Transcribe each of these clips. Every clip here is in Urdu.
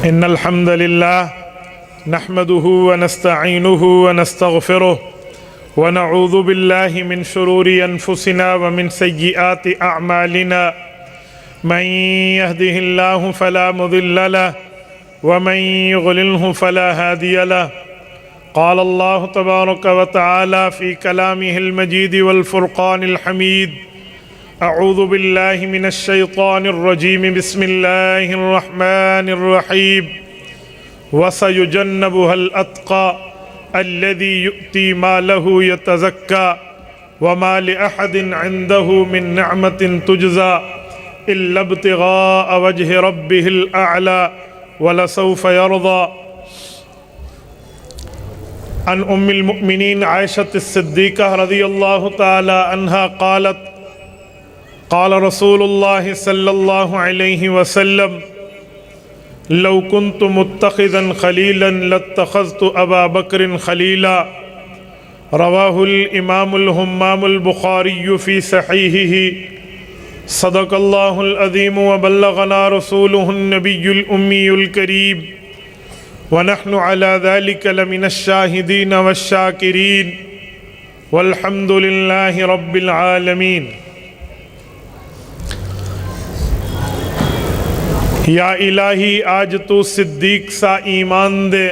إن الحمد لله نحمده ونستعينه ونستغفره ونعوذ بالله من شرور أنفسنا ومن سيئات أعمالنا من يهده الله فلا مضل له ومن يضلله فلا هادي له. قال الله تبارك وتعالى في كلامه المجيد والفرقان الحميد: أعوذ بالله من الشيطان الرجيم بسم الله الرحمن الرحيم وسيجنبها الأتقى الذي يؤتي ماله يتزكى وما لأحد عنده من نعمة تجزى إلا ابتغاء وجه ربه الأعلى ولسوف يرضى. عن أم المؤمنين عائشة الصديقة رضي الله تعالى عنها قالت: قال رسول الله صلى الله عليه وسلم: لو كنت متخذا خليلا لاتخذت أبا بكر خليلا. رواه الإمام الهمام البخاري في صحيحه. صدق الله العظيم وبلغنا رسوله النبي الأمي الكريم ونحن على ذلك لمن الشاهدين والشاكرين والحمد لله رب العالمين. یا الہی آج تو صدیق سا ایمان دے،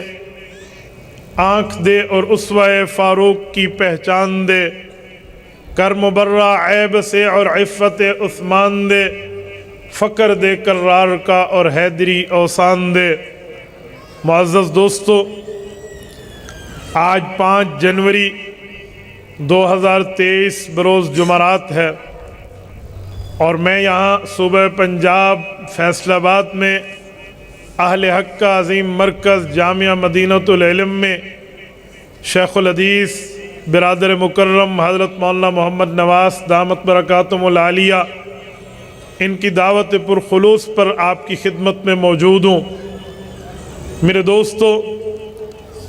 آنکھ دے اور اسوہ فاروق کی پہچان دے، کر مبرہ عیب سے اور عفت عثمان دے، فقر دے کرار کا اور حیدری اوسان دے. معزز دوستو، آج 5 جنوری 2023 بروز جمعرات ہے اور میں یہاں صوبہ پنجاب فیصل آباد میں اہل حق کا عظیم مرکز جامعہ مدینۃ العلم میں شیخ الحدیث برادر مکرم حضرت مولانا محمد نواز دامت برکاتہم العالیہ ان کی دعوت پرخلوص پر آپ کی خدمت میں موجود ہوں. میرے دوستو،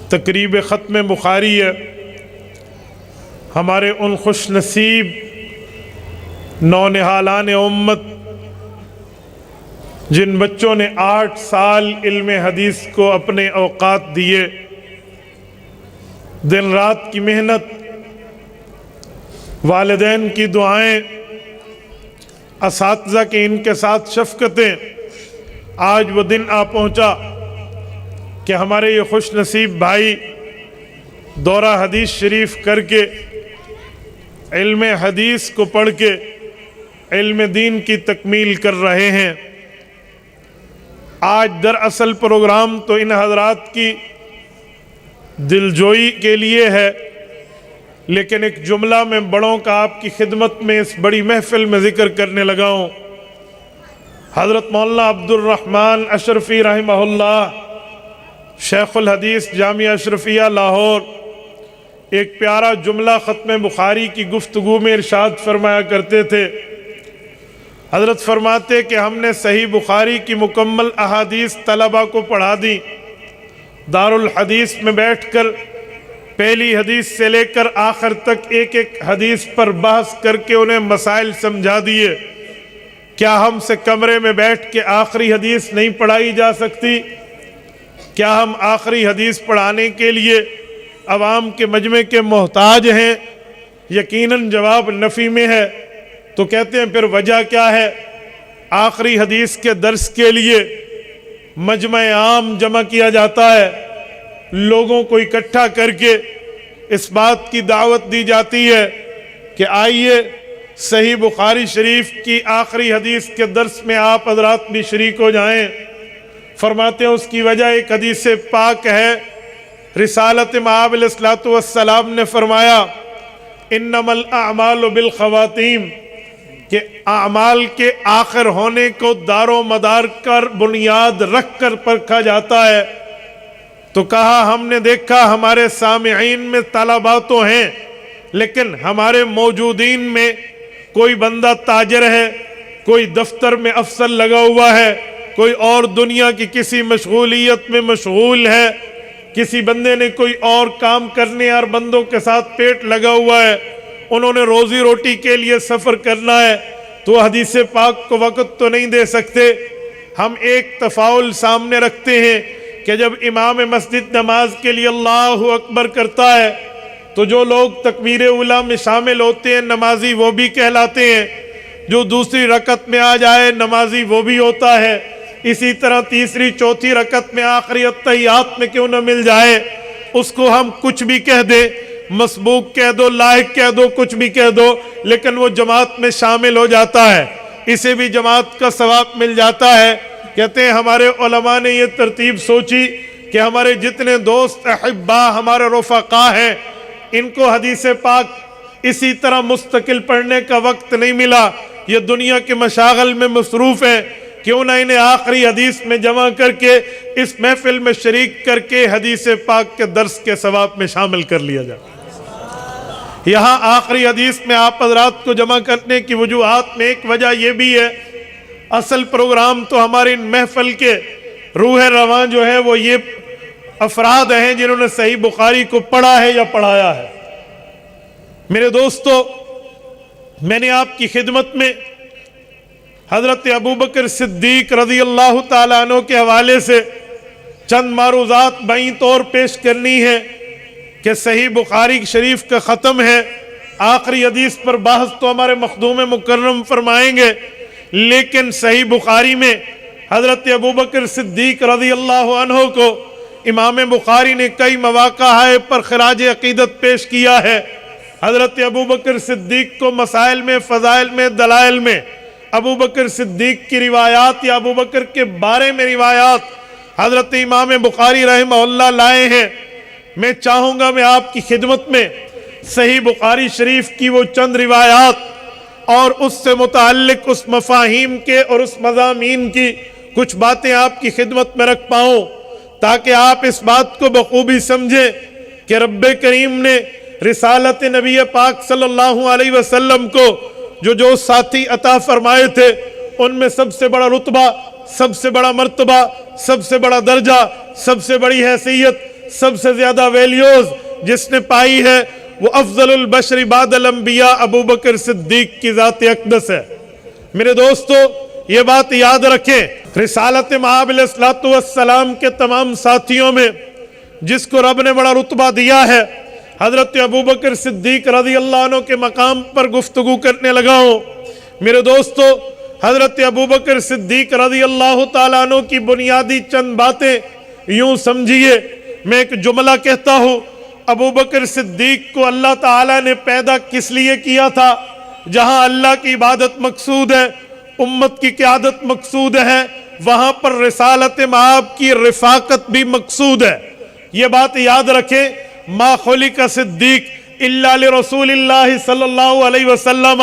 تقریب ختم بخاری ہے. ہمارے ان خوش نصیب نونہالان امت جن بچوں نے 8 سال علم حدیث کو اپنے اوقات دیے، دن رات کی محنت، والدین کی دعائیں، اساتذہ کے ان کے ساتھ شفقتیں، آج وہ دن آ پہنچا کہ ہمارے یہ خوش نصیب بھائی دورہ حدیث شریف کر کے، علم حدیث کو پڑھ کے علم دین کی تکمیل کر رہے ہیں. آج دراصل پروگرام تو ان حضرات کی دلجوئی کے لیے ہے، لیکن ایک جملہ میں بڑوں کا آپ کی خدمت میں اس بڑی محفل میں ذکر کرنے لگا ہوں. حضرت مولانا عبد الرحمن اشرفی رحمہ اللہ، شیخ الحدیث جامعہ اشرفیہ لاہور، ایک پیارا جملہ ختم بخاری کی گفتگو میں ارشاد فرمایا کرتے تھے. حضرت فرماتے کہ ہم نے صحیح بخاری کی مکمل احادیث طلبہ کو پڑھا دی، دارالحدیث میں بیٹھ کر پہلی حدیث سے لے کر آخر تک ایک ایک حدیث پر بحث کر کے انہیں مسائل سمجھا دیے. کیا ہم سے کمرے میں بیٹھ کے آخری حدیث نہیں پڑھائی جا سکتی؟ کیا ہم آخری حدیث پڑھانے کے لیے عوام کے مجمع کے محتاج ہیں؟ یقیناً جواب نفی میں ہے. تو کہتے ہیں پھر وجہ کیا ہے؟ آخری حدیث کے درس کے لیے مجمع عام جمع کیا جاتا ہے، لوگوں کو اکٹھا کر کے اس بات کی دعوت دی جاتی ہے کہ آئیے صحیح بخاری شریف کی آخری حدیث کے درس میں آپ حضرات بھی شریک ہو جائیں. فرماتے ہیں اس کی وجہ ایک حدیث پاک ہے. رسالت مآب علیہ الصلوۃ والسلام نے فرمایا: انما الاعمال بالخواتیم، کہ اعمال کے آخر ہونے کو دار و مدار کر بنیاد رکھ کر پرکھا جاتا ہے. تو کہا ہم نے دیکھا ہمارے سامعین میں طلباء تو ہیں، لیکن ہمارے موجودین میں کوئی بندہ تاجر ہے، کوئی دفتر میں افسر لگا ہوا ہے، کوئی اور دنیا کی کسی مشغولیت میں مشغول ہے، کسی بندے نے کوئی اور کام کرنے اور بندوں کے ساتھ پیٹ لگا ہوا ہے، انہوں نے روزی روٹی کے لیے سفر کرنا ہے، تو حدیث پاک کو وقت تو نہیں دے سکتے. ہم ایک تفاعل سامنے رکھتے ہیں کہ جب امام مسجد نماز کے لیے اللہ اکبر کرتا ہے تو جو لوگ تکبیر اولیٰ میں شامل ہوتے ہیں نمازی وہ بھی کہلاتے ہیں، جو دوسری رکعت میں آ جائے نمازی وہ بھی ہوتا ہے، اسی طرح تیسری چوتھی رکعت میں آخری اتحیات میں کیوں نہ مل جائے اس کو ہم کچھ بھی کہہ دیں، مسبوق کہہ دو، لاحق کہہ دو، کچھ بھی کہہ دو، لیکن وہ جماعت میں شامل ہو جاتا ہے، اسے بھی جماعت کا ثواب مل جاتا ہے۔ کہتے ہیں ہمارے علماء نے یہ ترتیب سوچی کہ ہمارے جتنے دوست احبا ہمارے رفقا ہیں ان کو حدیث پاک اسی طرح مستقل پڑھنے کا وقت نہیں ملا، یہ دنیا کے مشاغل میں مصروف ہیں، کیوں نہ انہیں آخری حدیث میں جمع کر کے اس محفل میں شریک کر کے حدیث پاک کے درس کے ثواب میں شامل کر لیا جائے۔ یہاں آخری حدیث میں آپ حضرات کو جمع کرنے کی وجوہات میں ایک وجہ یہ بھی ہے، اصل پروگرام تو ہمارے ان محفل کے روح رواں جو ہے وہ یہ افراد ہیں جنہوں نے صحیح بخاری کو پڑھا ہے یا پڑھایا ہے۔ میرے دوستو، میں نے آپ کی خدمت میں حضرت ابوبکر صدیق رضی اللہ تعالیٰ عنہ کے حوالے سے چند معروضات بائیں طور پیش کرنی ہے کہ صحیح بخاری شریف کا ختم ہے، آخری حدیث پر بحث تو ہمارے مخدوم مکرم فرمائیں گے، لیکن صحیح بخاری میں حضرت ابوبکر صدیق رضی اللہ عنہ کو امام بخاری نے کئی مواقع پر خراج عقیدت پیش کیا ہے۔ حضرت ابوبکر صدیق کو مسائل میں، فضائل میں، دلائل میں ابوبکر صدیق کی روایات یا ابوبکر کے بارے میں روایات حضرت امام بخاری رحمہ اللہ لائے ہیں۔ میں چاہوں گا میں آپ کی خدمت میں صحیح بخاری شریف کی وہ چند روایات اور اس سے متعلق اس مفاہیم کے اور اس مضامین کی کچھ باتیں آپ کی خدمت میں رکھ پاؤں، تاکہ آپ اس بات کو بخوبی سمجھیں کہ رب کریم نے رسالت نبی پاک صلی اللہ علیہ وسلم کو جو ساتھی عطا فرمائے تھے ان میں سب سے بڑا رتبہ، سب سے بڑا مرتبہ، سب سے بڑا درجہ، سب سے بڑی حیثیت، سب سے زیادہ ویلیوز جس نے پائی ہے وہ افضل البشر بعد الانبیاء ابوبکر صدیق کی ذات اقدس ہے۔ میرے دوستو یہ بات یاد رکھیں، رسالت مآب علیہ الصلوۃ والسلام کے تمام ساتھیوں میں جس کو رب نے بڑا رتبہ دیا ہے حضرت ابوبکر صدیق رضی اللہ عنہ کے مقام پر گفتگو کرنے لگا ہوں۔ میرے دوستو حضرت ابوبکر صدیق رضی اللہ تعالیٰ عنہ کی بنیادی چند باتیں یوں سمجھیے، میں ایک جملہ کہتا ہوں، ابوبکر صدیق کو اللہ تعالیٰ نے پیدا کس لیے کیا تھا؟ جہاں اللہ کی عبادت مقصود ہے، امت کی قیادت مقصود ہے، وہاں پر رسالت مآب کی رفاقت بھی مقصود ہے۔ یہ بات یاد رکھیں، ما خلق صدیق الا لرسول اللہ صلی اللہ علیہ وسلم۔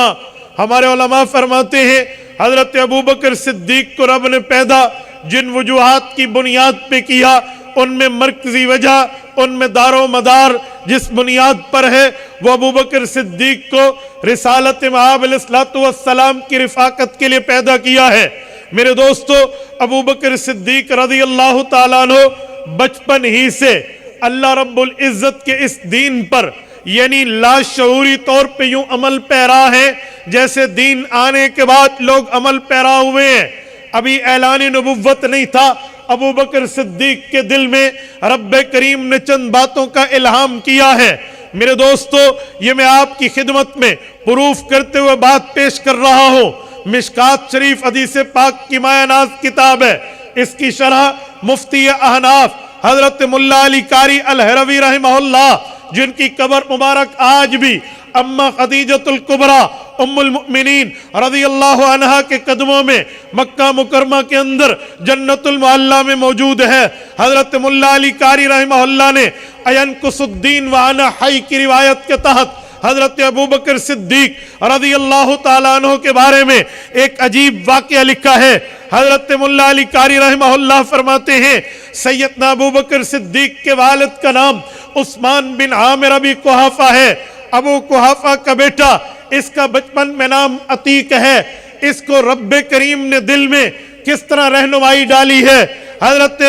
ہمارے علماء فرماتے ہیں حضرت ابوبکر صدیق کو رب نے پیدا جن وجوہات کی بنیاد پہ کیا، ان میں مرکزی وجہ، ان میں دار و مدار جس بنیاد پر ہے وہ ابوبکر صدیق کو رسالت مآب علیہ الصلوۃ والسلام کی رفاقت کے لیے پیدا کیا ہے۔ میرے دوستو ابوبکر صدیق رضی اللہ تعالیٰ عنہ بچپن ہی سے اللہ رب العزت کے اس دین پر یعنی لاشعوری طور پہ یوں عمل پیرا ہیں جیسے دین آنے کے بعد لوگ عمل پیرا ہوئے ہیں۔ ابھی اعلان نبوت نہیں تھا، ابوبکر صدیق کے دل میں رب کریم نے چند باتوں کا الہام کیا ہے۔ میرے دوستو یہ میں آپ کی خدمت میں پروف کرتے ہوئے بات پیش کر رہا ہوں، مشکات شریف حدیث پاک کی مایہ ناز کتاب ہے، اس کی شرح مفتی احناف حضرت ملا علی قاری الہروی رحمہ اللہ جن کی قبر مبارک آج بھی اما خدیجۃ الکبریٰ ام المؤمنین رضی اللہ عنہا کے قدموں میں مکہ مکرمہ کے اندر جنت المعلیٰ میں موجود ہے۔ حضرت ملا علی قاری رحمہ اللہ نے اینقص الدین وانا حی کی روایت کے تحت حضرت ابوبکر صدیق رضی اللہ تعالیٰ عنہ کے بارے میں ایک عجیب واقعہ لکھا ہے۔ حضرت ملا علی قاری رحمہ اللہ فرماتے ہیں سیدنا ابوبکر صدیق کے والد کا نام عثمان بن عامر ابی قحافہ ہے، ابو قحافہ کا بیٹا، اس کا بچپن میں نام عتیق ہے۔ اس کو رب کریم نے دل میں کس طرح رہنمائی ڈالی ہے؟ حضرت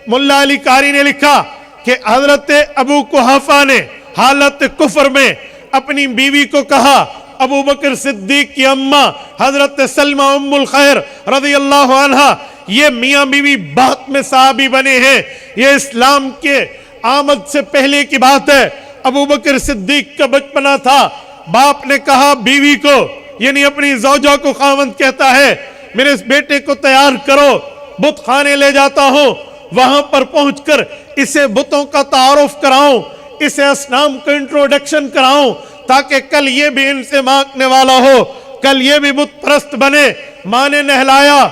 ملا علی قاری نے لکھا کہ حضرت ابو قحافہ نے حالت کفر میں اپنی بیوی کو کہا، ابوبکر صدیق کی اماں حضرت سلمہ ام الخیر رضی اللہ عنہا یہ میاں بیوی بعد میں صحابی بنے ہیں، یہ اسلام کے آمد سے پہلے کی بات ہے۔ ابو بکر صدیق کا بچپنا تھا، باپ نے کہا بیوی کو، یعنی اپنی زوجہ کو خاوند کہتا ہے، میرے اس بیٹے کو تیار کرو، بت خانے لے جاتا ہوں، وہاں پر پہنچ کر اسے بتوں کا تعارف کراؤں، اسے اصنام کا انٹروڈکشن کراؤں، تاکہ کل یہ بھی ان سے مانگنے والا ہو، کل یہ بھی بت پرست بنے۔ ماں نے نہلایا،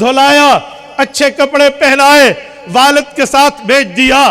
دھلایا، اچھے کپڑے پہنائے، والد کے ساتھ بھیج دیا۔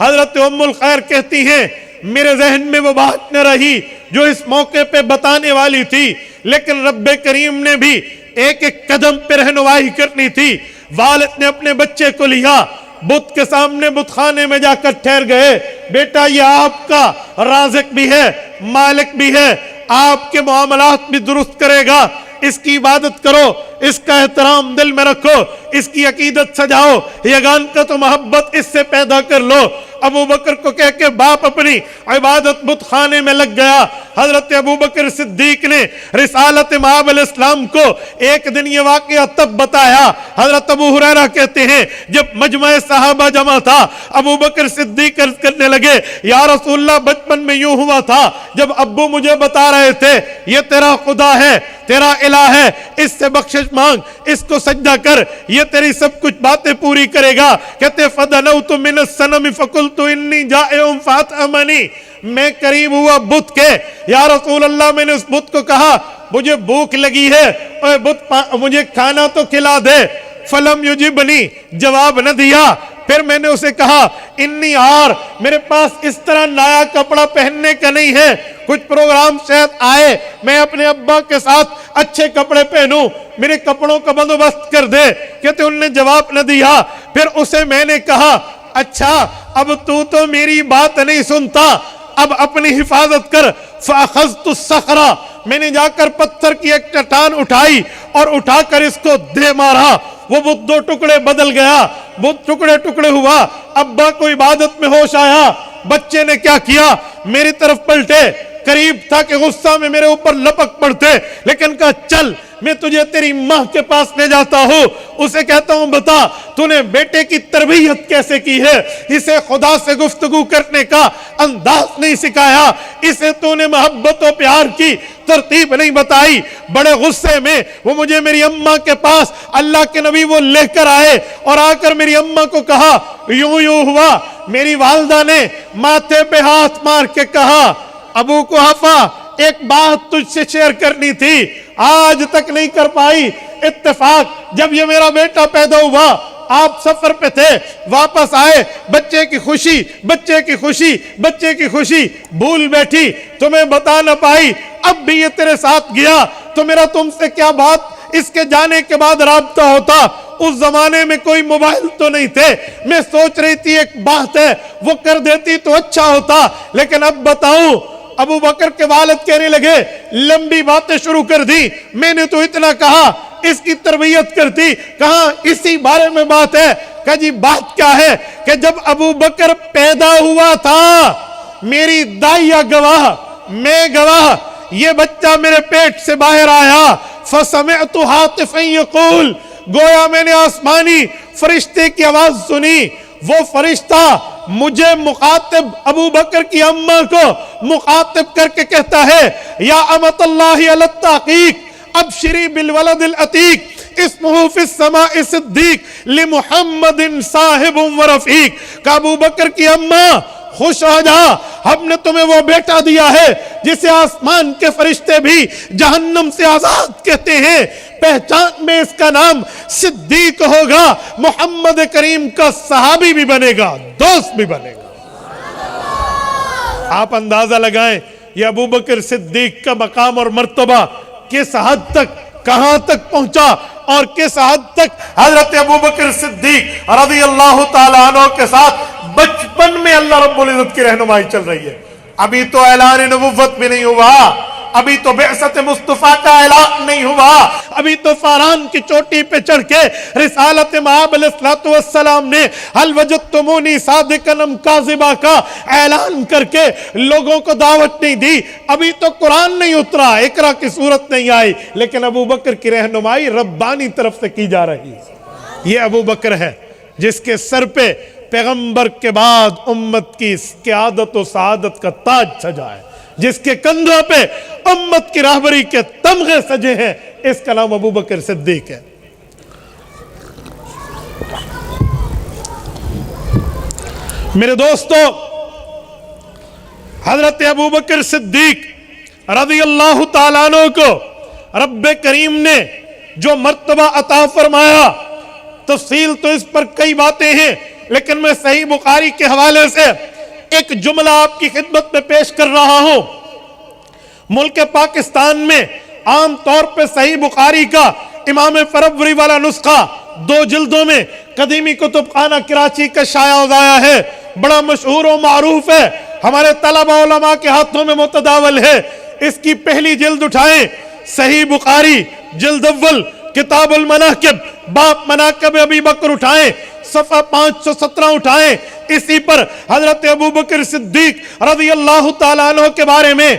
حضرت ام الخیر کہتی ہیں میرے ذہن میں وہ بات نہ رہی جو اس موقع پہ بتانے والی تھی، لیکن رب کریم نے بھی ایک ایک قدم پہ رہنمائی کرنی تھی۔ والد نے اپنے بچے کو لیا، بت کے سامنے بت خانے میں جا کر ٹھہر گئے، بیٹا یہ آپ کا رازق بھی ہے، مالک بھی ہے، آپ کے معاملات بھی درست کرے گا، اس کی عبادت کرو، اس کا احترام دل میں رکھو، اس کی عقیدت سجاؤ، یگانکت و محبت اس سے پیدا کر لو۔ ابو بکر کو کہہ کے باپ اپنی عبادت بت خانے میں لگ گیا۔ حضرت ابو بکر صدیق نے رسالت مآب علیہ السلام کو ایک دن یہ واقعہ تب بتایا۔ حضرت ابو ہریرہ کہتے ہیں جب مجمع صحابہ جمع تھا، ابو بکر صدیق عرض کرنے لگے یا رسول اللہ بچپن میں یوں ہوا تھا، جب ابو مجھے بتا رہے تھے یہ تیرا خدا ہے، تیرا الہ ہے، اس سے بخشش مانگ، اس کو سجدہ کر، یہ تیری سب کچھ باتیں پوری کرے گا۔ کہتے فَدَنَوْتُ مِنَ السَّنَمِ فَقُلْتُ إِنِّي جَائِعٌ فَأَطْعِمْنِي، میں قریب ہوا بت کے، یا رسول اللہ میں نے اس بت کو کہا مجھے بھوک لگی ہے، اے بت مجھے کھانا تو کھلا دے۔ فَلَمْ يُجِبْنِي، جواب نہ دیا۔ پھر میں نے اسے کہا انی عار، میرے پاس اس طرح نیا کپڑا پہننے کا نہیں ہے، کچھ پروگرام شاید آئے، میں اپنے ابا کے ساتھ اچھے کپڑے پہنوں، میرے کپڑوں کا بندوبست کر دے۔ کہتے انہوں نے جواب نہ دیا۔ پھر اسے میں نے کہا اچھا اب تو میری بات نہیں سنتا، اب اپنی حفاظت کر۔ فَأَخَذْتُ الصَّخْرَ، میں نے جا کر پتھر کی ایک چٹان اٹھائی اور اٹھا کر اس کو دے مارا، وہ بت دو ٹکڑے بدل گیا، بت ٹکڑے ٹکڑے ہوا۔ ابا کو عبادت میں ہوش آیا، بچے نے کیا کیا میری طرف پلٹے، قریب تھا کہ غصہ میں میرے اوپر لپک پڑتے، لیکن کہا چل میں تجھے تیری ماں کے پاس لے جاتا ہوں، اسے کہتا ہوں بتا تو نے بیٹے کی تربیت کیسے کی ہے، اسے خدا سے گفتگو کرنے کا انداز نہیں سکھایا، اسے تو نے محبت و پیار کی ترتیب نہیں بتائی۔ بڑے غصے میں وہ مجھے میری اماں کے پاس، اللہ کے نبی وہ لے کر آئے اور آ کر میری اماں کو کہا یوں یوں ہوا۔ میری والدہ نے ماتھے پہ ہاتھ مار کے کہا ابو قحافہ ایک بات تجھ سے شیئر کرنی تھی، آج تک نہیں کر پائی۔ اتفاق جب یہ میرا بیٹا پیدا ہوا آپ سفر پہ تھے، واپس آئے، بچے کی خوشی بچے کی خوشی بچے کی خوشی بھول بیٹھی، تمہیں بتا نہ پائی، اب بھی یہ تیرے ساتھ گیا تو میرا تم سے کیا بات اس کے جانے کے بعد رابطہ ہوتا۔ اس زمانے میں کوئی موبائل تو نہیں تھے، میں سوچ رہی تھی ایک بات ہے وہ کر دیتی تو اچھا ہوتا، لیکن اب بتاؤں۔ ابو بکر کے والد کہنے لگے لمبی باتیں شروع کر دی، میں نے تو اتنا کہا اس کی تربیت کرتی، کہاں اسی بارے میں بات ہے۔ کہا جی بات کیا ہے کہ جب ابو بکر پیدا ہوا تھا میری دائیا گواہ، میں گواہ، یہ بچہ میرے پیٹ سے باہر آیا، فسمعت ہاتفا یقول، گویا میں نے آسمانی فرشتے کی آواز سنی، وہ فرشتہ مجھے مخاطب ابو بکر کی اماں کو مخاطب کر کے کہتا ہے یا امت اللہ علی التحقیق ابشری بالولد العتیق اسمہ فی السماء صدیق لمحمد صاحب و رفیق۔ کہ ابو بکر کی اماں خوش ہو جا، ہم نے تمہیں وہ بیٹا دیا ہے جسے آسمان کے فرشتے بھی جہنم سے آزاد کہتے ہیں، پہچان میں اس کا نام صدیق ہوگا، محمد کریم کا صحابی بھی بنے گا، دوست بھی بنے گا۔ آپ اندازہ لگائیں یہ ابو بکر صدیق کا مقام اور مرتبہ کس حد تک کہاں تک پہنچا، اور کس حد تک حضرت ابو بکر صدیق رضی اللہ تعالیٰ عنہ کے ساتھ بچپن میں اللہ رب العزت کی رہنمائی چل رہی ہے۔ ابھی تو اعلان نبوت بھی نہیں ہوا، ابھی تو بعثت مصطفیٰ کا اعلان نہیں ہوا، ابھی تو فاران کی چوٹی پہ چڑھ کے رسالت مآب علیہ السلام نے حل وجدتمونی صادقا ام کاذبا کا اعلان کر کے لوگوں کو دعوت نہیں دی، ابھی تو قرآن نہیں اترا، اقرا کی صورت نہیں آئی، لیکن ابو بکر کی رہنمائی ربانی طرف سے کی جا رہی ہے۔ یہ ابو بکر ہے جس کے سر پہ پیغمبر کے بعد امت کی قیادت و سعادت کا تاج سجا ہے، جس کے کندھوں پہ امت کی راہبری کے تمغے سجے ہیں، اس کا نام ابو بکر صدیق ہے۔ میرے دوستو، حضرت ابو بکر صدیق رضی اللہ تعالیٰ عنہ کو رب کریم نے جو مرتبہ عطا فرمایا، تفصیل تو اس پر کئی باتیں ہیں، لیکن میں صحیح بخاری کے حوالے سے ایک جملہ آپ کی خدمت میں پیش کر رہا ہوں۔ ملک پاکستان میں عام طور پہ صحیح بخاری کا امام فروری والا نسخہ 2 جلدوں میں قدیمی کتب خانہ کراچی کا شائع ضائع ہے، بڑا مشہور و معروف ہے، ہمارے طلبہ علماء کے ہاتھوں میں متداول ہے۔ اس کی پہلی جلد اٹھائیں، صحیح بخاری جلد اول کتاب المناقب باب مناقب ابی بکر اٹھائیں، صفحہ 517 اٹھائیں، اسی پر حضرت ابو بکر صدیق رضی اللہ تعالیٰ عنہ کے بارے میں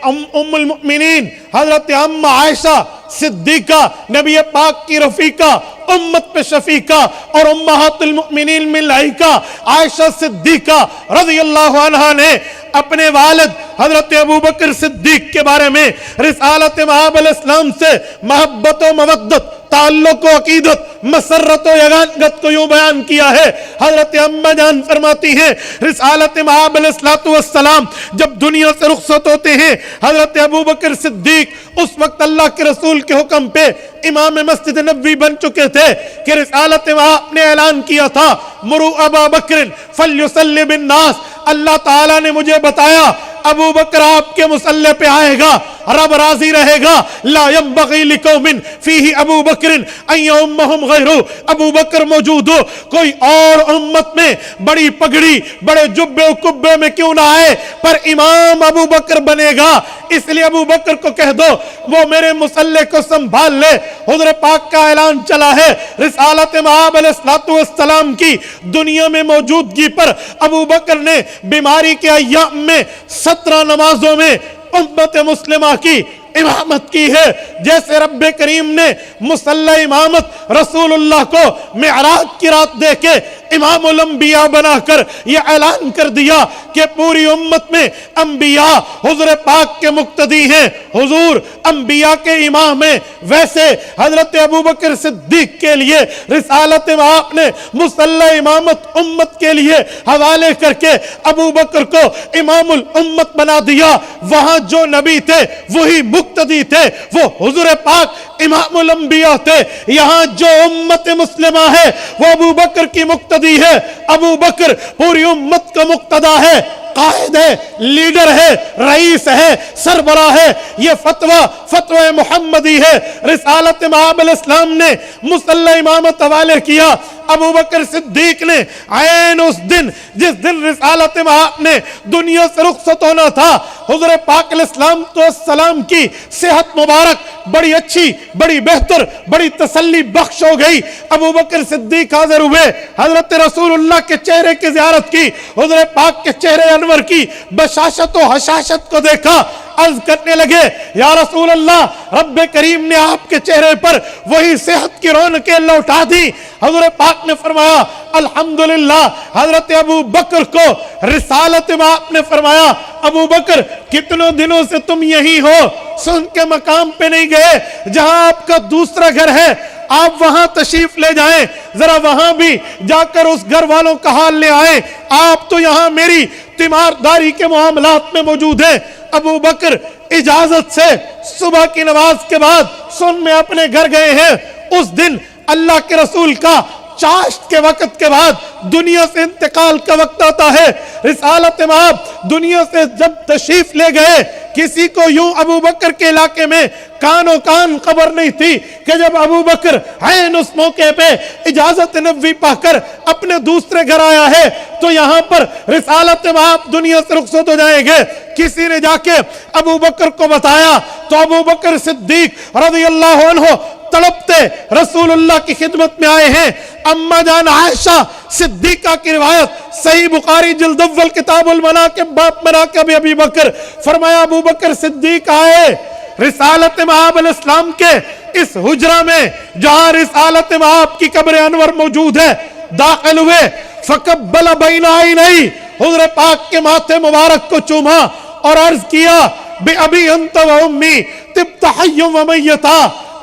ام المؤمنین حضرت ام عائشہ صدیقہ، نبی پاک کی رفیقہ، امت پہ شفیقہ اور امہات المؤمنین میں لائقہ عائشہ صدیقہ رضی اللہ عنہ نے اپنے والد حضرت ابو بکر صدیق کے بارے میں رسالت مآب علیہ السلام سے محبت و مودت، تعلق و عقیدت، مسرت و یگانگت کو یوں بیان کیا ہے۔ حضرت اماں جان فرماتی ہیں، رسالت مآب علیہ السلام جب دنیا سے رخصت ہوتے ہیں، حضرت ابو بکر صدیق اس وقت اللہ کے رسول کے حکم پہ امام مسجد نبوی بن چکے تھے کہ رسالت مآب نے اعلان کیا تھا، مرو ابا بکر فلیصلی بالناس، اللہ تعالیٰ نے مجھے بتایا ابو بکر آپ کے مصلی پہ آئے گا، رب راضی رہے گا، لا ينبغی لقوم فیہ ابو بکر ان یؤمہم غیرہ، ابو بکر موجود ہو، کوئی اور امت میں بڑی پگڑی بڑے جبے و کبے میں کیوں نہ آئے، پر امام ابو بکر بنے گا، اس لیے ابو بکر کو کہہ دو وہ میرے مصلی کو سنبھال لے۔ حضور پاک کا اعلان چلا ہے، رسالت مآب علیہ السلام کی دنیا میں موجودگی پر ابو بکر نے بیماری کے ایام میں 17 نمازوں میں امت مسلمہ کی امامت کی ہے، جیسے رب کریم نے مصلی امامت رسول اللہ کو معراج کی رات دے کے امام الانبیاء بنا کر یہ اعلان کر دیا کہ پوری امت میں انبیاء حضور پاک کے مقتدی ہیں، حضور انبیاء کے امام ہیں، ویسے حضرت ابو بکر صدیق کے لیے رسالت مآب نے مصلی امامت امت کے لیے حوالے کر کے ابو بکر کو امام الامت بنا دیا۔ وہاں جو نبی تھے وہی مقتدی تھے، وہ حضور پاک امام الانبیاء تھے، یہاں جو امت مسلمہ ہے وہ ابو بکر کی مقتدی ہے، ابو بکر پوری امت کا مقتدا ہے، قائد ہے، لیڈر ہے، رئیس ہے، سربراہ ہے۔ یہ فتوہ محمدی ہے۔ رسالت مآب علیہ السلام نے مصلی امامت حوالے کیا، ابو بکر صدیق نے عین اس دن جس دن رسالت مآب نے دنیا سے رخصت ہونا تھا، حضور پاک علیہ السلام کی صحت مبارک بڑی اچھی، بڑی بہتر، بڑی تسلی بخش ہو گئی۔ ابو بکر صدیق حاضر ہوئے، حضرت رسول اللہ کے چہرے کی زیارت کی، حضور پاک کے چہرے انور کی بشاشت و حشاشت کو دیکھا، عرض کرنے لگے یا رسول اللہ، رب کریم نے آپ کے چہرے پر وہی صحت کی رونقیں لوٹا دی۔ حضور پاک نے فرمایا الحمدللہ۔ حضرت ابو بکر کو رسالت میں آپ نے فرمایا ابو بکر کتنوں دنوں سے تم یہی ہو، سن کے مقام پہ نہیں گئے جہاں آپ کا دوسرا گھر ہے، آپ وہاں تشریف لے جائیں، ذرا وہاں بھی جا کر اس گھر والوں کا حال لے آئیں، آپ تو یہاں میری تیمارداری کے معاملات میں موجود ہیں۔ ابو بکر اجازت سے صبح کی نماز کے بعد سن میں اپنے گھر گئے ہیں۔ اس دن اللہ کے رسول کا چاشت کے وقت کے بعد دنیا سے انتقال کا وقت آتا ہے۔ رسالت مآب دنیا سے جب تشریف لے گئے، کسی کو یوں ابو بکر کے علاقے میں کان و کان خبر نہیں تھی کہ جب ابو بکر عین اس موقع پہ اجازت نبوی پا کر اپنے دوسرے گھر آیا ہے تو یہاں پر رسالت مآب دنیا سے رخصت ہو جائیں گے۔ کسی نے جا کے ابو بکر کو بتایا تو ابو بکر صدیق رضی اللہ عنہ تڑپتے رسول اللہ کی خدمت میں آئے ہیں۔ اماں جان عائشہ صدیقہ کی روایت صحیح بخاری جلد اول کتاب المناقب باب مناقب ابی بکر، فرمایا ابو بکر صدیق آئے، رسالت مآب علیہ السلام کے اس حجرہ میں جہاں رسالت مآب کی قبر انور موجود ہے داخل ہوئے، فقبل بین عینی، حضور پاک کے ماتھے مبارک کو چوما اور عرض کیا بے ابی انت و امی طبت حی و میتا،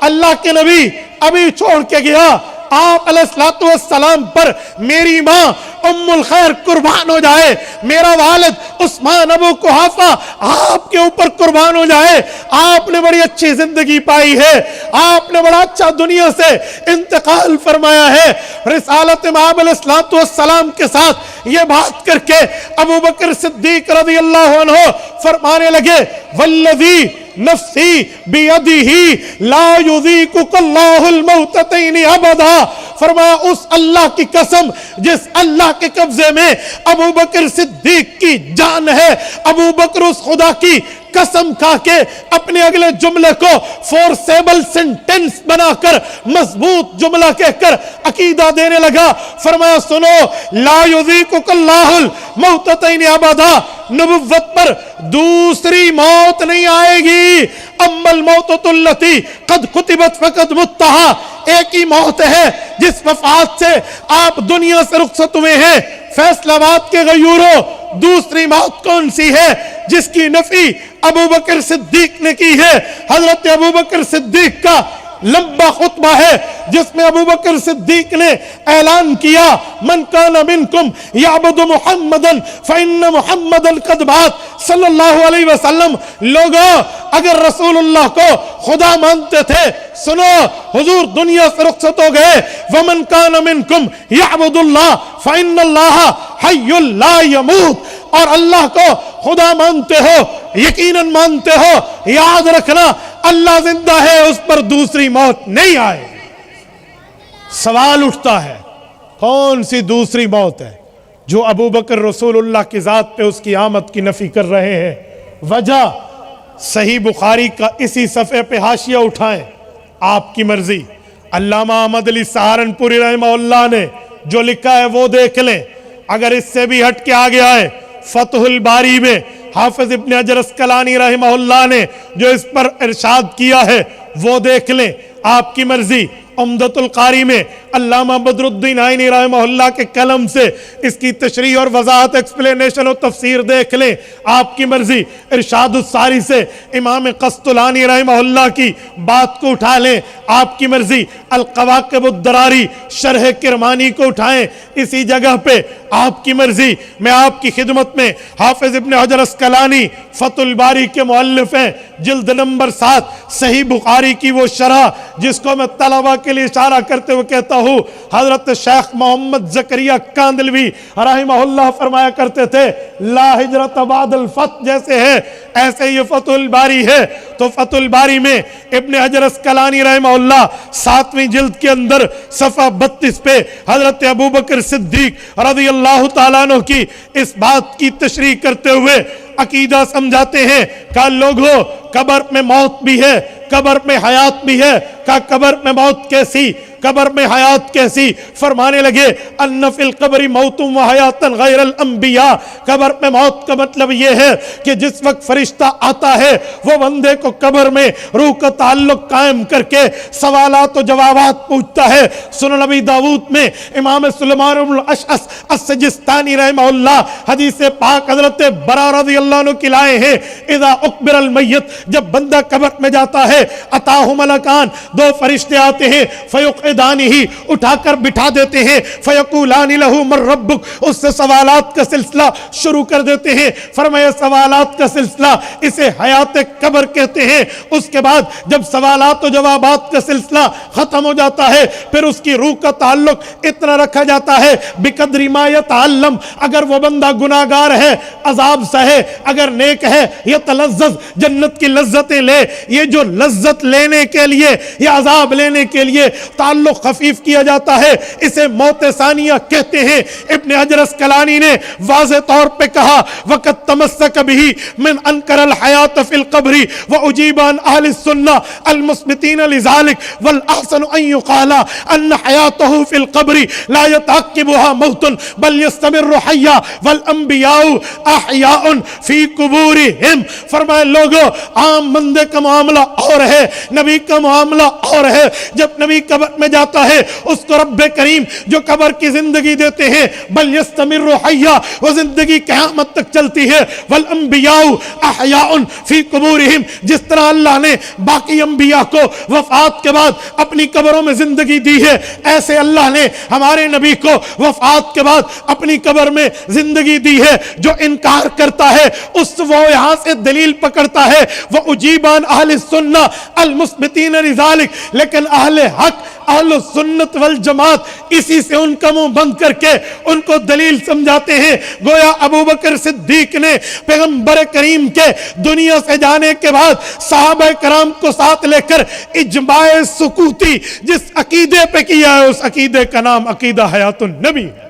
اللہ کے نبی ابھی چھوڑ کے گیا، آپ علیہ السلام پر میری ماں ام الخیر قربان ہو جائے، میرا والد عثمان ابو قحافہ آپ کے اوپر قربان ہو جائے، آپ نے بڑی اچھی زندگی پائی ہے، آپ نے بڑا اچھا دنیا سے انتقال فرمایا ہے۔ رسالت مآب علیہ السلام کے ساتھ یہ بات کر کے ابو بکر صدیق رضی اللہ عنہ فرمانے لگے والذی نفسی بیدیہی لا یذیقک اللہ الموتتین ابدا، فرمایا اس اللہ کی قسم جس اللہ کے قبضے میں ابو بکر صدیق کی جان ہے، ابو بکر اس خدا کی قسم کھا کے اپنے اگلے جملے کو فورسیبل سنٹنس بنا کر مضبوط جملہ کہہ کر عقیدہ دینے لگا۔ فرمایا سنو، لا یذیقک اللہ الموتتین ابدا، نبوت پر دوسری موت نہیں آئے گی، اما الموتۃ التی قد کتبت فقد متہا، ایک ہی موت ہے جس وفات سے آپ دنیا سے رخصت ہوئے ہیں۔ فیصل آباد کے غیوروں، دوسری موت کون سی ہے جس کی نفی ابو بکر صدیق نے کی ہے؟ حضرت ابو بکر صدیق کا لمبا خطبہ ہے جس میں ابو بکر صدیق نے اعلان کیا من کان منکم یعبد محمدا فإن محمدا قد بات، صلی اللہ علیہ وسلم، لوگوں اگر رسول اللہ کو خدا مانتے تھے، سنو حضور دنیا سے رخصت ہو گئے، ومن کان منکم یعبد اللہ فإن اللہ حی لا یموت، اور اللہ کو خدا مانتے ہو، یقیناً مانتے ہو، یاد رکھنا اللہ زندہ ہے، اس پر دوسری موت نہیں آئے۔ سوال اٹھتا ہے کون سی دوسری موت ہے جو ابو بکر رسول اللہ کی ذات پہ اس کی آمد کی نفی کر رہے ہیں؟ وجہ صحیح بخاری کا اسی صفحے پہ حاشیہ اٹھائیں، آپ کی مرضی، علامہ احمد علی سہارنپوری رحمہ اللہ نے جو لکھا ہے وہ دیکھ لیں، اگر اس سے بھی ہٹ کے آ گیا ہے فتح الباری میں حافظ ابن حجر اسقلانی رحمہ اللہ نے جو اس پر ارشاد کیا ہے وہ دیکھ لیں، آپ کی مرضی۔ عمدۃ القاری میں علامہ بدر الدین عینی رحمہ اللہ کے قلم سے اس کی تشریح اور وضاحت، ایکسپلینیشن اور تفسیر دیکھ لیں، آپ کی مرضی۔ ارشاد الساری سے امام قسطلانی رحمہ اللہ کی بات کو اٹھا لیں، آپ کی مرضی۔ القواقب الدراری شرح کرمانی کو اٹھائیں، اسی جگہ پہ آپ کی مرضی۔ میں آپ کی خدمت میں حافظ ابن حجر اسقلانی فتح الباری کے مؤلف ہیں، جلد نمبر 7 صحیح بخاری کی وہ شرح جس کو میں طلبہ کے لیے اشارہ کرتے ہوئے کہتا ہوں، حضرت شیخ محمد زکریا کاندلوی رحمہ اللہ فرمایا کرتے تھے لا ہجرت بعد الفتح، جیسے ہے ایسے یہ فتح الباری ہے۔ تو فتح الباری میں ابن حجر اسقلانی رحمہ اللہ 7ویں جلد کے اندر صفحہ 32 پہ حضرت ابو بکر صدیق رضی اللہ تعالیٰ عنہ کی اس بات کی تشریح کرتے ہوئے عقیدہ سمجھاتے ہیں کہ لوگوں قبر میں موت بھی ہے، قبر میں حیات بھی ہے۔ کہ قبر میں موت کیسی، قبر میں حیات کیسی؟ فرمانے لگے ان فی القبر موت و حیات غیر الانبیاء، قبر میں موت کا مطلب یہ ہے کہ جس وقت فرشتہ آتا ہے وہ بندے کو قبر میں روح کا تعلق قائم کر کے سوالات و جوابات پوچھتا ہے۔ سنن نبی داؤد میں امام سلیمان بن الاشعث السجستانی رحمہ اللہ حدیث پاک حضرت برا رضی اللہ عنہ کی لائے ہیں، اذا اقبر المیت، جب بندہ قبر میں جاتا ہے، اتاہ ملکان، 2 فرشتے آتے ہیں، فیقعدانہ، اٹھا کر بٹھا دیتے ہیں، فیقولان لہ من ربک، اس سے سوالات کا سلسلہ شروع کر دیتے ہیں۔ فرمایا سوالات کا سلسلہ اسے حیات قبر کہتے ہیں۔ اس کے بعد جب سوالات و جوابات کا سلسلہ ختم ہو جاتا ہے پھر اس کی روح کا تعلق اتنا رکھا جاتا ہے بقدر ما یتعلم، اگر وہ بندہ گناہگار ہے عذاب سہے، اگر نیک ہے یتلذذ، جنت کی لذتیں لے۔ یہ جو لذت لینے کے لیے یا عذاب لینے کے لیے تعلق تعلق خفیف کیا جاتا ہے، اسے موت ثانیہ کہتے ہیں۔ ابن حجر اسقلانی نے واضح طور پہ کہا وقت تمسک بھی من انکر الحیات فی القبر واجیب عن اہل السنہ المثبتین لذلک والاحسن ان یقال ان حیاتہ فی القبر لا یتعقبها موت بل یستمر حیا والانبیاء احیاء فی قبورہم۔ فرمائے لوگوں، عام بندے کا معاملہ اور ہے، نبی کا معاملہ اور ہے۔ جب نبی قبر میں جاتا ہے اس کو رب کریم جو قبر کی زندگی دیتے ہیں، بل یستمر حیا، وہ زندگی قیامت تک چلتی ہے، والانبیاء احیاء فی قبورہم، جس طرح اللہ نے باقی انبیاء کو وفات کے بعد اپنی قبروں میں زندگی دی ہے، ایسے اللہ نے ہمارے نبی کو وفات کے بعد اپنی قبر میں زندگی دی ہے۔ جو انکار کرتا ہے اس وہ یہاں سے دلیل پکڑتا ہے وہ اجیبان اہل السنہ المثبتین لذالک، لیکن اہل حق اہل السنت والجماعت اسی سے ان کا منہ بند کر کے ان کو دلیل سمجھاتے ہیں۔ گویا ابو بکر صدیق نے پیغمبر کریم کے دنیا سے جانے کے بعد صحابہ کرام کو ساتھ لے کر اجماع سکوتی جس عقیدے پہ کیا ہے اس عقیدے کا نام عقیدہ حیات النبی ہے۔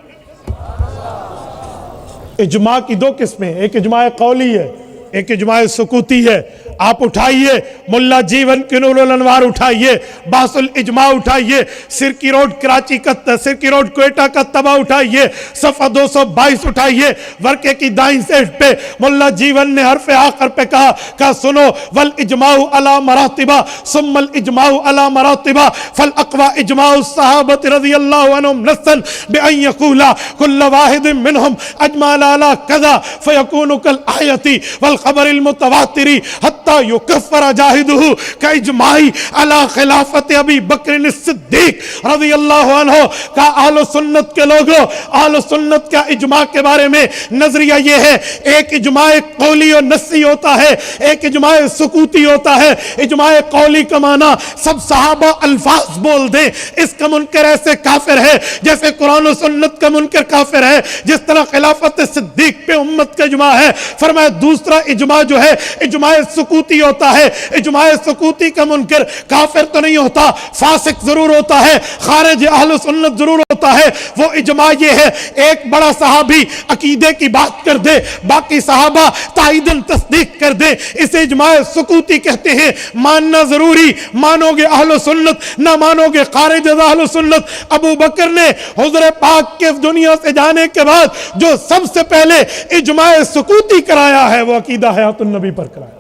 اجماع کی دو قسمیں، ایک اجماع قولی ہے، ایک اجماع سکوتی ہے۔ آپ اٹھائیے ملا جیون کی نور الانوار اٹھائیے، باس الاجماع اٹھائیے، سرکی روڈ کراچی کا، سرکی روڈ کوئٹہ کا تباہ اٹھائیے، صفحہ 222 اٹھائیے، ورقے کی دائیں سیٹ پہ ملا جیون نے حرف آخر پہ کہا سنو والاجماع علی مراتبہ ثم الاجماع علی مراتبہ فالاقوى اجماع الصحابة رضی اللہ عنہم نصا بأن يقول كل واحد منهم اجمع على كذا فيكون كالآية والخبر المتواتر حتى یکفر جاہدہ کا اجماعی علی خلافت ابی بکر الصدیق رضی اللہ عنہ کا۔ اہل سنت کے لوگوں، اہل سنت کا اجماع کے بارے میں نظریہ یہ ہے، ایک اجماع قولی و نصی ہوتا ہے، ایک اجماع سکوتی ہوتا ہے۔ اجماع قولی کا معنی سب صحابہ الفاظ بول دیں، اس کا منکر ایسے کافر ہے جیسے قرآن و سنت کا منکر کافر ہے، جس طرح خلافت صدیق پہ امت کا اجماع ہے۔ فرمایا دوسرا اجماع جو ہے اجماع سکوتی ہوتا ہے۔ اجماع سکوتی کا منکر کافر تو نہیں ہوتا، فاسق ضرور ہوتا ہے، خارج اہل سنت ضرور ہوتا ہے۔ وہ اجماع یہ ہے ایک بڑا صحابی عقیدے کی بات کر دے، باقی صحابہ تائیدن تصدیق کر دے، اسے اجماع سکوتی کہتے ہیں۔ ماننا ضروری، مانو گے اہل سنت، نہ مانو گے خارج اہل سنت۔ ابو بکر نے حضور پاک کے دنیا سے جانے کے بعد جو سب سے پہلے اجماع سکوتی کرایا ہے وہ عقیدہ حیات النبی پر کرایا۔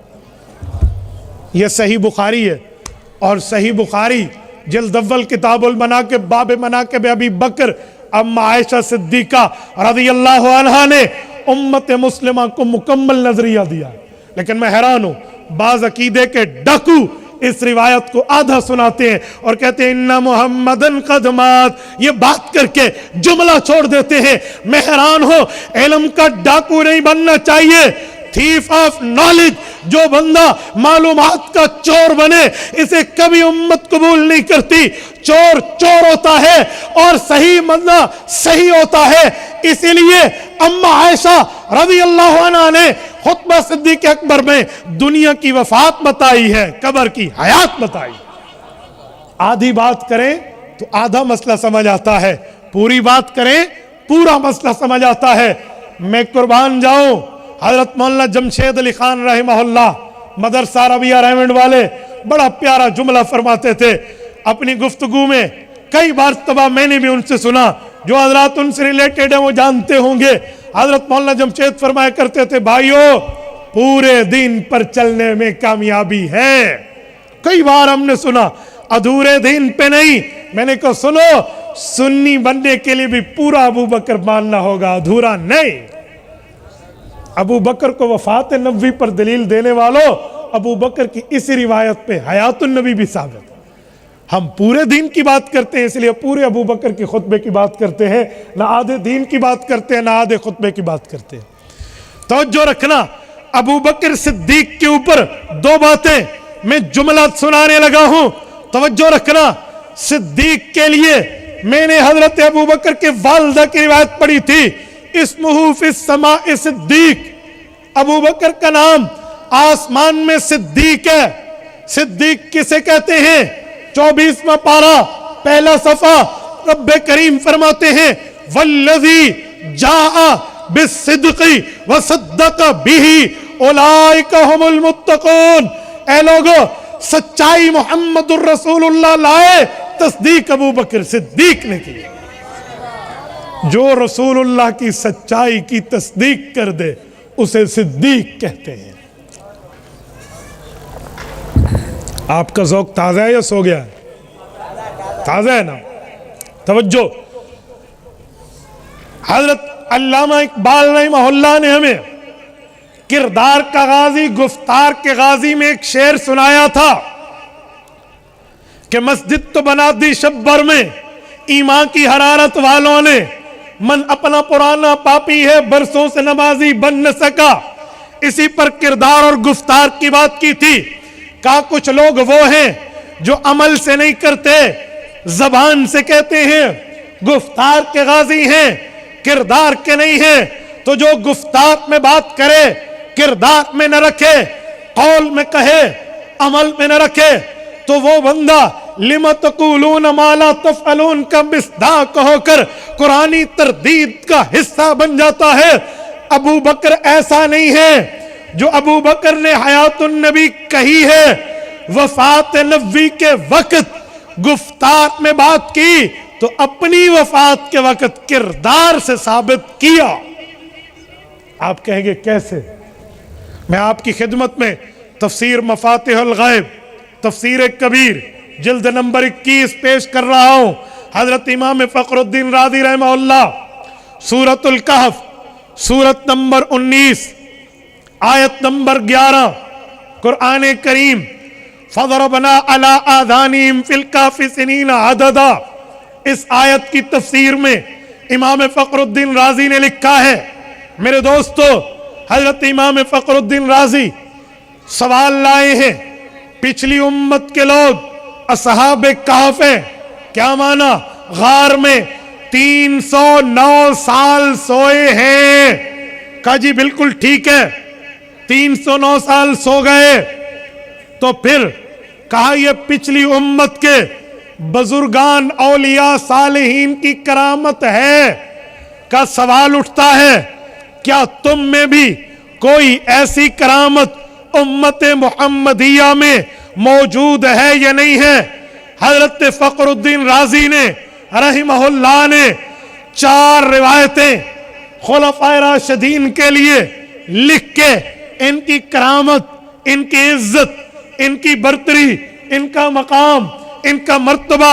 یہ صحیح بخاری ہے، اور صحیح بخاری جلد اول کتاب المناقب باب مناقب ابی بکر اما عائشہ صدیقہ رضی اللہ عنہا نے امت مسلمہ کو مکمل نظریہ دیا۔ لیکن میں حیران ہوں، بعض عقیدے کے ڈاکو اس روایت کو آدھا سناتے ہیں اور کہتے ہیں اِنَّ مُحَمَّدًا قَدْ مَاتَ، یہ بات کر کے جملہ چھوڑ دیتے ہیں۔ میں حیران ہوں، علم کا ڈاکو نہیں بننا چاہیے، تھیف آف نالج، جو بندہ معلومات کا چور بنے اسے کبھی امت قبول نہیں کرتی۔ چور چور ہوتا ہے اور صحیح بندہ صحیح ہوتا ہے۔ اسی لیے اما عائشہ رضی اللہ عنہ نے خطبہ صدیق اکبر میں دنیا کی وفات بتائی ہے، قبر کی حیات بتائی۔ آدھی بات کریں تو آدھا مسئلہ سمجھ آتا ہے، پوری بات کریں پورا مسئلہ سمجھ آتا ہے۔ میں قربان جاؤں، حضرت مولانا جمشید علی خان رحمہ اللہ مدرسہ عربیہ ریمنڈ والے بڑا پیارا جملہ فرماتے تھے اپنی گفتگو میں، کئی بار تبا میں نے بھی ان سے سنا، جو حضرات ان سے ریلیٹڈ ہیں وہ جانتے ہوں گے۔ حضرت مولانا جمشید فرمایا کرتے تھے بھائیو پورے دین پر چلنے میں کامیابی ہے۔ کئی بار ہم نے سنا ادھورے دین پہ نہیں، میں نے کہا سنو، سنی بننے کے لیے بھی پورا ابو بکر ماننا ہوگا، ادھورا نہیں۔ ابو بکر کو وفات نبوی پر دلیل دینے والوں، ابو بکر کی اسی روایت پہ حیات النبی بھی ثابت ہے۔ ہم پورے دین کی بات کرتے ہیں اس لیے پورے ابو بکر کی خطبے کی بات کرتے ہیں، نہ آدھے دین کی بات کرتے ہیں نہ آدھے خطبے کی بات کرتے ہیں۔ توجہ رکھنا، ابو بکر صدیق کے اوپر دو باتیں میں جملہ سنانے لگا ہوں، توجہ رکھنا۔ صدیق کے لیے میں نے حضرت ابو بکر کے والدہ کی روایت پڑھی تھی، اسمہ فی السماء صدیق، ابو بکر کا نام آسمان میں صدیق ہے۔ صدیق کسے کہتے ہیں؟ 24واں پارہ پہلا صفحہ رب کریم فرماتے ہیں والذی جاء بالصدق وصدق به اولئک هم المتقون، اے لوگو سچائی محمد الرسول اللہ لائے، تصدیق ابو بکر صدیق نے کی۔ جو رسول اللہ کی سچائی کی تصدیق کر دے اسے صدیق کہتے ہیں۔ آپ کا ذوق تازہ ہے یا سو گیا ہے؟ تازہ ہے نا؟ توجہ، حضرت علامہ اقبال رحمہ اللہ نے ہمیں کردار کا غازی گفتار کے غازی میں ایک شعر سنایا تھا کہ مسجد تو بنا دی شب بھر میں ایمان کی حرارت والوں نے، من اپنا پرانا پاپی ہے برسوں سے نمازی بن نہ سکا۔ اسی پر کردار اور گفتار کی بات کی تھی، کہا کچھ لوگ وہ ہیں جو عمل سے نہیں کرتے، زبان سے کہتے ہیں، گفتار کے غازی ہیں، کردار کے نہیں ہیں۔ تو جو گفتار میں بات کرے کردار میں نہ رکھے، قول میں کہے عمل میں نہ رکھے، تو وہ بندہ لِمَ تَقُولُونَ مَا لَا تَفْعَلُونَ کا مصداق ہو کر قرآنی تردید کا حصہ بن جاتا ہے۔ ابو بکر ایسا نہیں ہے، جو ابو بکر نے حیات النبی کہی ہے، وفات نبوی کے وقت گفتار میں بات کی تو اپنی وفات کے وقت کردار سے ثابت کیا۔ آپ کہیں گے کیسے؟ میں آپ کی خدمت میں تفسیر مفاتح الغیب تفسیر کبیر جلد نمبر 21 پیش کر رہا ہوں۔ حضرت امام فخر الدین رازی رحمہ اللہ سورۃ الکہف سورت نمبر 19 آیت نمبر 11 قرآن کریم فَضَرَبْنَا عَلَىٰ آذَانِهِمْ فِي الْكَهْفِ سِنِينَ عَدَدًا، اس آیت کی تفسیر میں امام فخر الدین رازی نے لکھا ہے، میرے دوستو حضرت امام فخر الدین رازی سوال لائے ہیں، پچھلی امت کے لوگ اصحاب کہف ہیں، کیا معنی؟ غار میں 309 سال سوئے ہیں۔ کہا جی بالکل ٹھیک ہے، 309 سال سو گئے، تو پھر کہا یہ پچھلی امت کے بزرگان اولیاء صالحین کی کرامت ہے۔ کا سوال اٹھتا ہے کیا تم میں بھی کوئی ایسی کرامت امت محمدیہ میں موجود ہے یا نہیں ہے؟ حضرت فخر الدین رازی نے رحمہ اللہ نے 4 روایتیں خلفائے راشدین کے لیے لکھ کے ان کی کرامت، ان کی عزت، ان کی برتری، ان کا مقام، ان کا مرتبہ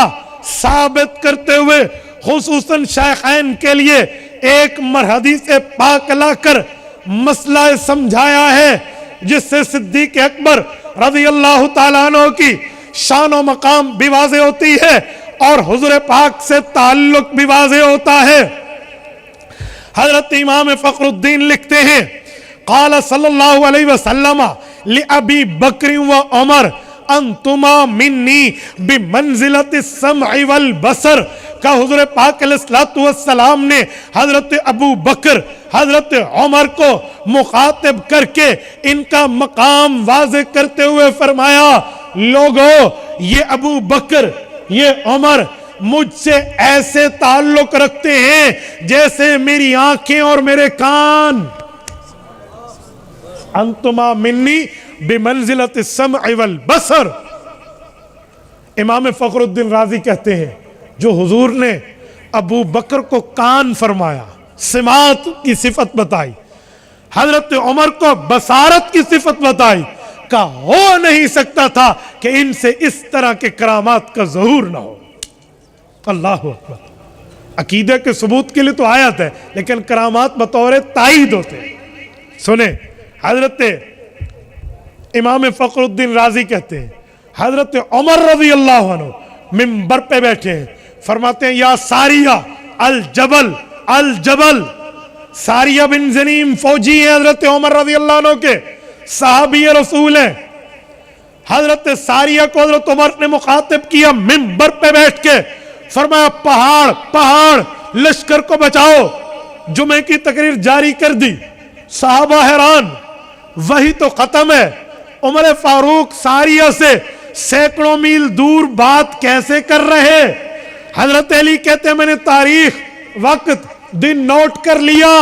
ثابت کرتے ہوئے خصوصاً شیخین کے لیے ایک حدیث پاک لا کر مسئلہ سمجھایا ہے، جس سے صدیق اکبر رضی اللہ تعالیٰ عنہ کی شان و مقام بھی واضح ہوتی ہے اور حضور پاک سے تعلق بھی واضح ہوتا ہے۔ حضرت امام فخر الدین لکھتے ہیں قال صلی اللہ علیہ وسلم لأبی بکر و عمر انتما منی بمنزلت السمع والبصر، کا حضور پاک علیہ السلام نے حضرت ابو بکر حضرت عمر کو مخاطب کر کے ان کا مقام واضح کرتے ہوئے فرمایا، لوگو یہ ابو بکر یہ عمر مجھ سے ایسے تعلق رکھتے ہیں جیسے میری آنکھیں اور میرے کان۔ انتما منی بمنزلت السمع والبصر۔ امام فخر الدین رازی کہتے ہیں جو حضور نے ابو بکر کو کان فرمایا، سماعت کی صفت بتائی، حضرت عمر کو بصارت کی صفت بتائی، کا ہو نہیں سکتا تھا کہ ان سے اس طرح کے کرامات کا ظہور نہ ہو۔ اللہ اکبر۔ عقیدہ کے ثبوت کے لیے تو آیت ہے، لیکن کرامات بطور تائید ہوتے ہیں۔ سنیں، حضرت امام فخر الدین رازی کہتے ہیں حضرت عمر رضی اللہ عنہ منبر پہ بیٹھے ہیں، فرماتے ہیں یا ساریہ الجبل الجبل۔ ساریہ بن زنیم فوجی ہیں حضرت عمر رضی اللہ عنہ کے، صحابی رسول ہیں۔ حضرت ساریہ کو حضرت عمر نے مخاطب کیا منبر پہ بیٹھ کے، فرمایا پہاڑ پہاڑ لشکر کو بچاؤ۔ جمعے کی تقریر جاری کر دی، صحابہ حیران، وہی تو ختم ہے، عمر فاروق ساریہ سے سینکڑوں میل دور بات کیسے کر رہے؟ حضرت علی کہتے ہیں میں نے تاریخ وقت دن نوٹ کر لیا،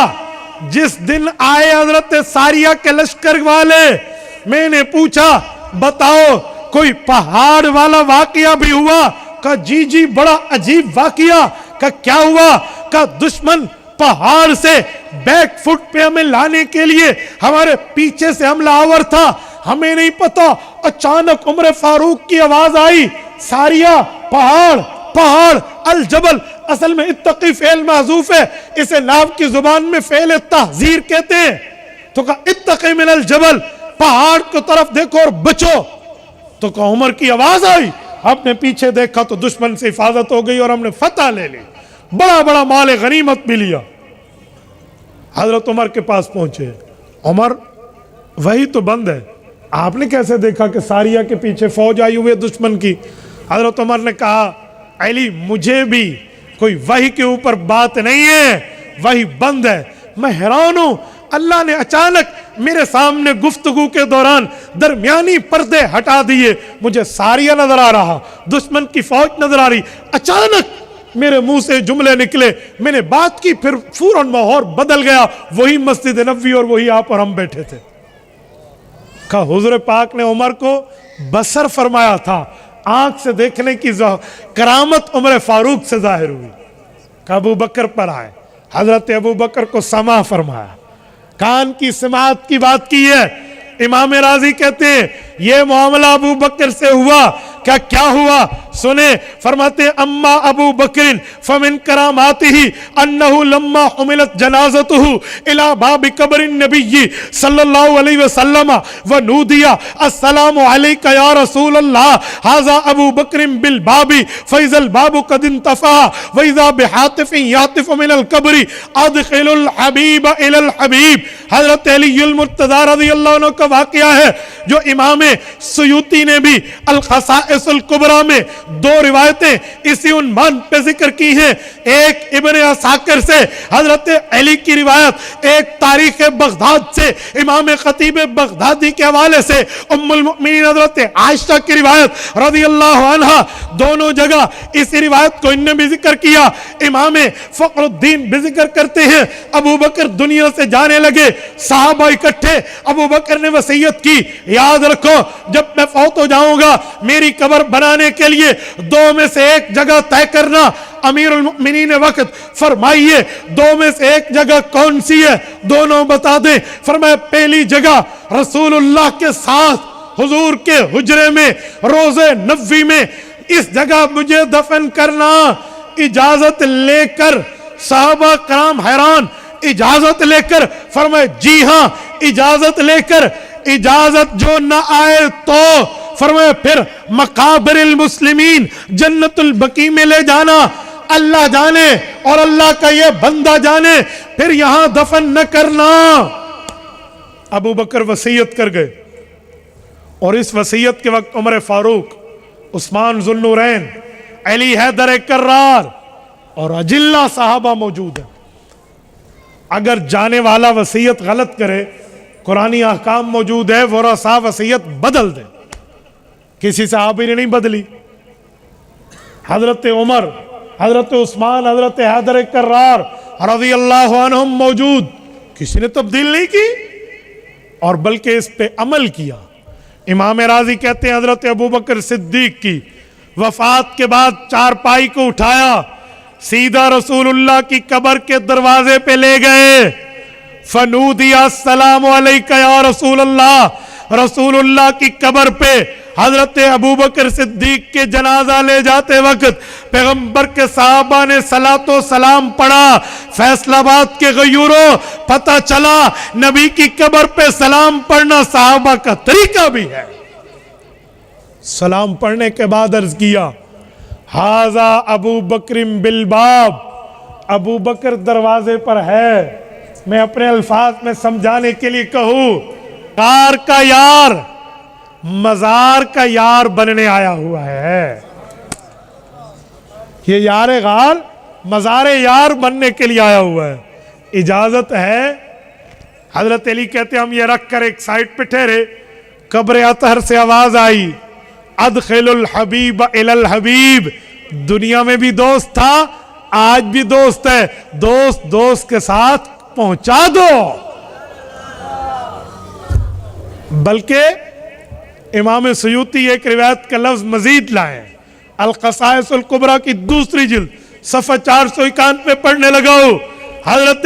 جس دن آئے حضرت ساریہ کے لشکر والے، میں نے پوچھا بتاؤ کوئی پہاڑ والا واقعہ بھی ہوا؟ کہا جی جی بڑا عجیب واقعہ۔ کہا کیا ہوا؟ کہا دشمن پہاڑ سے بیک فٹ پہ ہمیں لانے کے لیے ہمارے پیچھے سے حملہ آور تھا، ہمیں نہیں پتا، اچانک عمر فاروق کی آواز آئی، ساریہ پہاڑ، پہاڑ الجبل، اصل میں اتقی فعل محذوف ہے، اسے نحو کی زبان میں فعل تحذیر کہتے ہیں۔ تو کہا اتقی من الجبل، پہاڑ کی طرف دیکھو اور بچو۔ تو کہا عمر کی آواز آئی، ہم نے پیچھے دیکھا تو دشمن سے حفاظت ہو گئی اور ہم نے فتح لے لی، بڑا بڑا مال غنیمت بھی لیا۔ حضرت عمر کے پاس پہنچے، عمر وہی تو بند ہے، آپ نے کیسے دیکھا کہ ساریہ کے پیچھے فوج آئی ہوئی ہے دشمن کی؟ حضرت عمر نے کہا علی مجھے بھی کوئی وحی کے اوپر بات نہیں ہے، وحی بند ہے، میں حیران ہوں، اللہ نے اچانک میرے سامنے گفتگو کے دوران درمیانی پردے ہٹا دیے، مجھے ساریہ نظر آ رہا، دشمن کی فوج نظر آ رہی، اچانک میرے منہ سے جملے نکلے، میں نے بات کی، پھر فوراً ماحول بدل گیا، وہی مسجد نبوی اور وہی آپ اور ہم بیٹھے تھے۔ کہا حضور پاک نے عمر کو بصر فرمایا تھا، آنکھ سے دیکھنے کی کرامت عمر فاروق سے ظاہر ہوئی۔ کہا ابو بکر پر آئے، حضرت ابو بکر کو سماع فرمایا، کان کی سماعت کی بات کی ہے۔ امام راضی کہتے ہیں یہ معاملہ ابو بکر سے ہوا، کیا ہوا سنیں، فرماتے ہیں اما ابو بکر فمن کراماتہ انہو لما حملت جنازتہ الى باب قبر النبی صلی اللہ علیہ وسلم ونودی السلام علیک یا رسول اللہ ھذا ابو بکر بالباب فاذا الباب قد انتفع واذا بحاطف یعطف من القبر ادخل الحبیب الى الحبیب۔ حضرت علی المرتضی رضی اللہ عنہ کا واقعہ ہے جو امام سیوطی نے بھی الخصائص الکبریٰ میں دو روایتیں اسی عنوان پہ ذکر کی ہیں، ایک ابن عساکر سے حضرت علی کی روایت، ایک تاریخ بغداد سے امام خطیب بغدادی کے حوالے سے ام المؤمنین حضرت عائشہ کی روایت رضی اللہ عنہ، دونوں جگہ اسی روایت کو انہوں نے بھی ذکر کیا۔ امام فخر الدین بھی ذکر کرتے ہیں ابو بکر دنیا سے جانے لگے، صحابہ اکٹھے، ابو بکر نے وصیت کی یاد رکھو جب میں فوت ہو جاؤں گا میری قبر بنانے کے لیے دو میں سے ایک جگہ طے کرنا۔ امیر المؤمنین وقت فرمائیے دو میں سے ایک جگہ کون سی ہے، دونوں بتا دیں۔ فرمایا پہلی جگہ رسول اللہ کے ساتھ حضور کے حجرے میں روضہ نبوی میں، اس جگہ مجھے دفن کرنا، اجازت لے کر۔ صحابہ کرام حیران، اجازت لے کر؟ فرمائے جی ہاں اجازت لے کر، اجازت جو نہ آئے تو فرمایا پھر مقابر المسلمین جنت البقیع میں لے جانا، اللہ جانے اور اللہ کا یہ بندہ جانے، پھر یہاں دفن نہ کرنا۔ ابو بکر وصیت کر گئے، اور اس وصیت کے وقت عمر فاروق، عثمان ذو النورین، علی حیدر کرار اور اجلہ صحابہ موجود ہیں۔ اگر جانے والا وصیت غلط کرے، قرآنی احکام موجود ہے، ورثاء وصیت بدل دے، کسی صحابی نے نہیں بدلی۔ حضرت عمر، حضرت عثمان، حضرت حیدر کرار رضی اللہ عنہم موجود، کسی نے تبدیل نہیں کی اور بلکہ اس پہ عمل کیا۔ امام راضی کہتے ہیں حضرت ابو بکر صدیق کی وفات کے بعد چارپائی کو اٹھایا، سیدھا رسول اللہ کی قبر کے دروازے پہ لے گئے، فنودی السلام علیک یا رسول اللہ۔ رسول اللہ کی قبر پہ حضرت ابو بکر صدیق کے جنازہ لے جاتے وقت پیغمبر کے صحابہ نے صلاۃ و سلام پڑھا۔ فیصل آباد کے غیوروں پتہ چلا نبی کی قبر پہ سلام پڑھنا صحابہ کا طریقہ بھی ہے۔ سلام پڑھنے کے بعد عرض کیا ھذا ابو بکر بالباب، ابو بکر دروازے پر ہے۔ میں اپنے الفاظ میں سمجھانے کے لیے کہوں، کار کا یار مزار کا یار بننے آیا ہوا ہے، یہ یار غال مزار یار بننے کے لیے آیا ہوا ہے، اجازت ہے۔ حضرت علی کہتے ہم یہ رکھ کر ایک سائٹ پہ ٹھہرے، قبر اطہر سے آواز آئی ادخل الحبیب الی الحبیب، دنیا میں بھی دوست تھا، آج بھی دوست ہے، دوست دوست کے ساتھ پہنچا دو۔ بلکہ امام سیوطی ایک روایت کا لفظ مزید لائیں، القصائص الکبریٰ کی دوسری جلد صفحہ 491 پہ پڑھنے لگاؤ۔ حضرت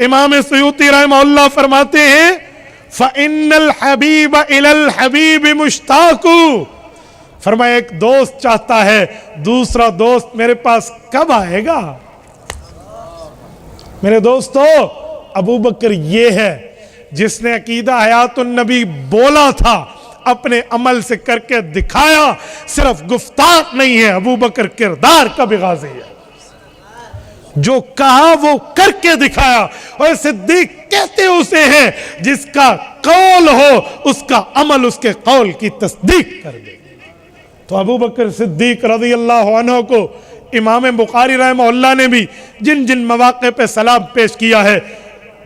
امام سیوطی رحمہ اللہ فرماتے ہیں فَإِنَّ الْحَبِيبَ إِلَى الْحَبِيبِ مُشْتَاقُ، فرمایا ایک دوست چاہتا ہے دوسرا دوست میرے پاس کب آئے گا۔ میرے دوستو، ابو بکر یہ ہے جس نے عقیدہ حیات النبی بولا تھا، اپنے عمل سے کر کے دکھایا، صرف گفتار نہیں ہے، ابو بکر کردار کا بھی غازی ہے، جو کہا وہ کر کے دکھایا۔ اور صدیق کہتے اسے ہیں جس کا قول ہو اس کا عمل اس کے قول کی تصدیق کر دے۔ تو ابو بکر صدیق رضی اللہ عنہ کو امام بخاری رحمہ اللہ نے بھی جن جن مواقع پہ سلام پیش کیا ہے،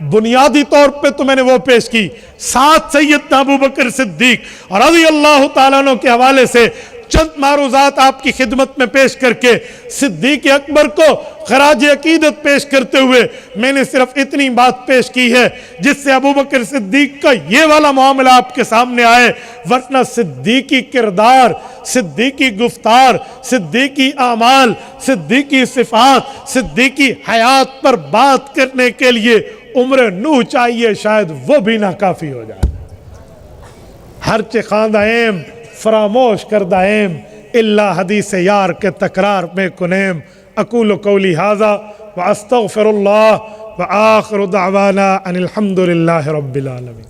بنیادی طور پہ تو میں نے وہ پیش کی، ساتھ سیدنا ابو بکر صدیق رضی اللہ تعالیٰ عنہ کے حوالے سے چند معروضات آپ کی خدمت میں پیش کر کے صدیق اکبر کو خراج عقیدت پیش کرتے ہوئے میں نے صرف اتنی بات پیش کی ہے جس سے ابو بکر صدیق کا یہ والا معاملہ آپ کے سامنے آئے، ورنہ صدیقی کردار، صدیقی گفتار، صدیقی اعمال، صدیقی صفات، صدیقی حیات پر بات کرنے کے لیے عمر نوح چاہیے، شاید وہ بھی ناکافی ہو جائے۔ ہرچہ خواندہ ایم فراموش کردہ ایم، الا حدیث یار کے تکرار میں کنیم۔ اقول قولی ھذا واستغفر اللہ وآخر دعوانا ان الحمد للہ رب العالمین۔